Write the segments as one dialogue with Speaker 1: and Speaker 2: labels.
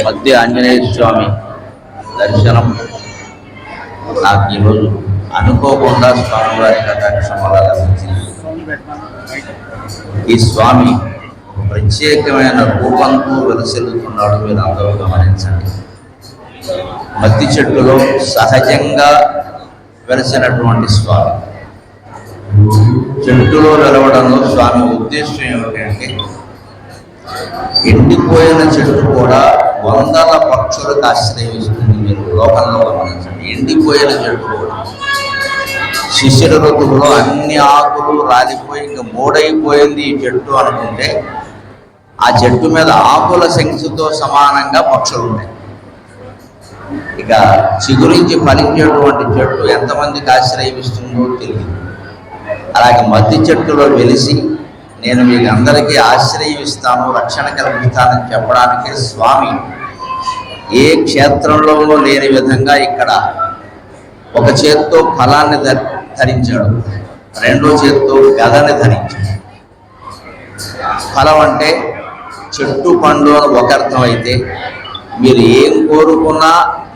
Speaker 1: మధ్య ఆంజనేయ స్వామి దర్శనం నాకు ఈరోజు అనుకోకుండా స్వామివారి కటాక్షం వల్ల లభించింది. ఈ స్వామి ప్రత్యేకమైన రూపంతో వెలసిల్లుతున్నాడు. మీరు అందరూ గమనించండి. మద్ది చెట్టులో సహజంగా వెలసినటువంటి స్వామి. చెట్టులో వెలవడంలో స్వామి ఉద్దేశం ఏమిటంటే, ఎండిపోయిన చెట్టు కూడా వందల పక్షులకు ఆశ్రయిస్తుంది. మీరు లోకంలో గమనించండి. ఎండిపోయిన చెట్టు కూడా శిశిర ఋతువులో అన్ని ఆకులు రాలిపోయి ఇంకా మూడైపోయింది ఈ చెట్టు అనుకుంటే, ఆ చెట్టు మీద ఆకుల సంఖ్యతో సమానంగా పక్షులు ఉన్నాయి. ఇక చిగురించి ఫలించేటువంటి చెట్టు ఎంతమందికి ఆశ్రయిస్తుందో తెలియదు. అలాగే మద్ది చెట్టులో వెలిసి నేను మీకు అందరికీ ఆశ్రయం ఇస్తాను, రక్షణ కల్పిస్తానని చెప్పడానికి స్వామి ఏ క్షేత్రంలోనూ లేని విధంగా ఇక్కడ ఒక చేత్తో ఫలాన్ని ధరించాడు, రెండో చేత్తో గదని ధరించాడు. ఫలం అంటే చెట్టు పండు అని ఒక అర్థం అయితే, మీరు ఏం కోరుకున్నా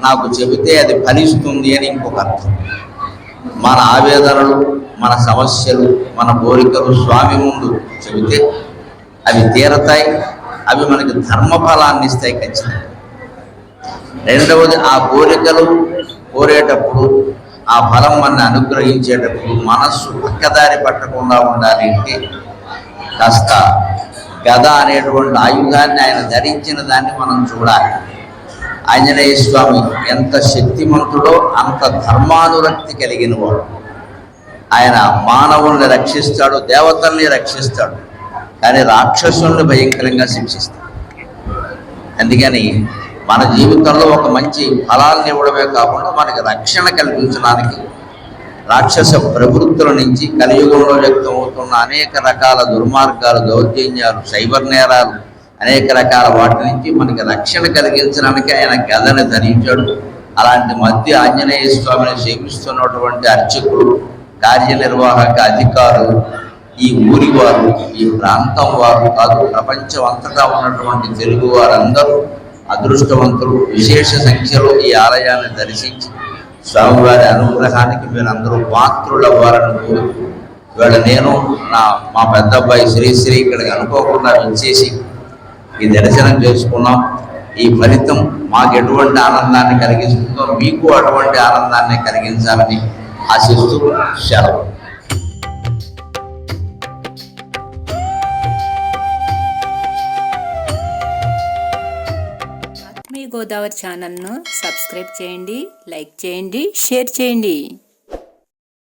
Speaker 1: నాకు చెబితే అది ఫలిస్తుంది అని ఇంకొక అర్థం. మన ఆవేదనలు, మన సమస్యలు, మన కోరికలు స్వామి ముందు చెబితే అవి తీరతాయి. అవి మనకి ధర్మఫలాన్ని ఇస్తాయి ఖచ్చితంగా. రెండవది, ఆ కోరికలు కోరేటప్పుడు, ఆ ఫలం మన అనుగ్రహించేటప్పుడు మనస్సు పక్కదారి పట్టకుండా ఉండాలి అంటే కాస్త గద అనేటువంటి ఆయుధాన్ని ఆయన ధరించిన దాన్ని మనం చూడాలి. ఆంజనేయ స్వామి ఎంత శక్తిమంతుడో అంత ధర్మానురక్తి కలిగిన వాడు. ఆయన మానవుల్ని రక్షిస్తాడు, దేవతల్ని రక్షిస్తాడు, కానీ రాక్షసుల్ని భయంకరంగా శిక్షిస్తాడు. అందుకని మన జీవితంలో ఒక మంచి ఫలాలను ఇవ్వడమే కాకుండా మనకి రక్షణ కల్పించడానికి రాక్షస ప్రవృత్తుల నుంచి కలియుగంలో వ్యక్తమవుతున్న అనేక రకాల దుర్మార్గాలు, దౌర్జన్యాలు, సైబర్ నేరాలు, అనేక రకాల వాటి నుంచి మనకి రక్షణ కలిగించడానికి ఆయన గదని ధరించాడు. అలాంటి మధ్య ఆంజనేయ స్వామిని సేవిస్తున్నటువంటి అర్చకులు, కార్యనిర్వాహక అధికారులు, ఈ ఊరి వారు, ఈ ప్రాంతం వారు కాదు, ప్రపంచం అంతటా ఉన్నటువంటి తెలుగు వారందరూ అదృష్టవంతులు. విశేష సంఖ్యలో ఈ ఆలయాన్ని దర్శించి స్వామివారి అనుగ్రహానికి మీరందరూ పాత్రులవ్వాలని కోరుతూ, ఇవాళ నేను మా పెద్ద అబ్బాయి శ్రీశ్రీ ఇక్కడికి అనుకోకుండా వచ్చేసి ఈ దర్శనం చేసుకున్నాం. ఈ ఫలితం మాకు ఎటువంటి ఆనందాన్ని కలిగిస్తుందో మీకు అటువంటి ఆనందాన్ని కలిగించాలని ఆశిస్తూ సెలవు.
Speaker 2: మీ గోదావరి ఛానల్ను సబ్స్క్రైబ్ చేయండి, లైక్ చేయండి, షేర్ చేయండి.